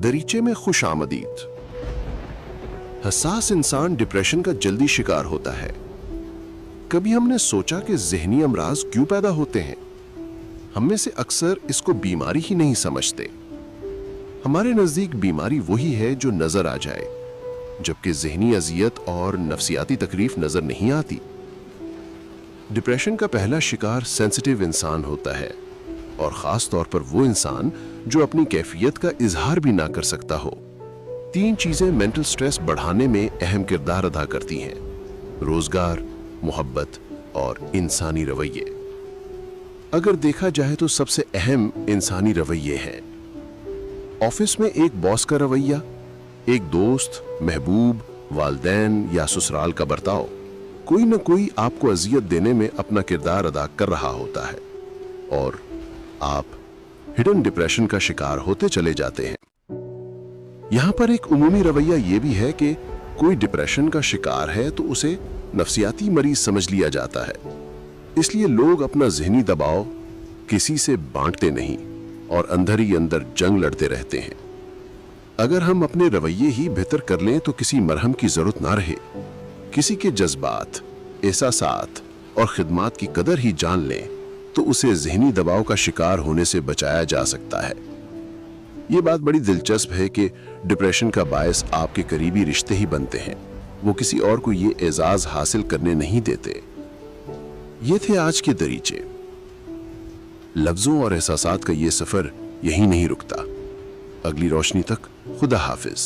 दरीचे में खुश आमदीद। हसास इंसान डिप्रेशन का जल्दी शिकार होता है। कभी हमने सोचा कि ज़हनी अमराज क्यों पैदा होते हैं? हम में से अक्सर इसको बीमारी ही नहीं समझते। हमारे नज़दीक बीमारी वही है जो नज़र आ जाए, जबकि ज़हनी अजियत और नफ्सियाती तकलीफ नज़र नहीं आती। डिप्रेशन का पहला शिकार सेंसिटिव इंसान होता है, और ख़ास तौर पर वो इंसान जो अपनी कैफियत का इजहार भी ना कर सकता हो। 3 चीज़ें मेंटल स्ट्रेस बढ़ाने में अहम किरदार अदा करती हैं: रोज़गार, मोहब्बत और इंसानी रवैये। अगर देखा जाए तो सबसे अहम इंसानी रवैये हैं। ऑफिस में एक बॉस का रवैया, एक दोस्त, महबूब, वालदैन या ससुराल का बर्ताव, कोई न कोई आपको अजियत देने में अपना किरदार अदा कर रहा होता है और आप हिडन डिप्रेशन का शिकार होते चले जाते हैं। यहां पर एक उमूमी रवैया यह भी है कि कोई डिप्रेशन का शिकार है तो उसे नफ्सियाती मरीज समझ लिया जाता है, इसलिए लोग अपना ज़हनी दबाव किसी से बांटते नहीं और अंदर ही अंदर जंग लड़ते रहते हैं। अगर हम अपने रवैये ही बेहतर कर लें तो किसी मरहम की जरूरत ना रहे। किसी के जज्बात, एहसासात और खिदमात की कदर ही जान लें तो उसे ज़हनी दबाव का शिकार होने से बचाया जा सकता है। ये बात बड़ी दिलचस्प है कि डिप्रेशन का बायस आपके करीबी रिश्ते ही बनते हैं, वो किसी और को ये एजाज हासिल करने नहीं देते। ये थे आज के दरीचे। लफ्जों और एहसासात का ये सफर यहीं नहीं रुकता। अगली रोशनी तक खुदा हाफिज।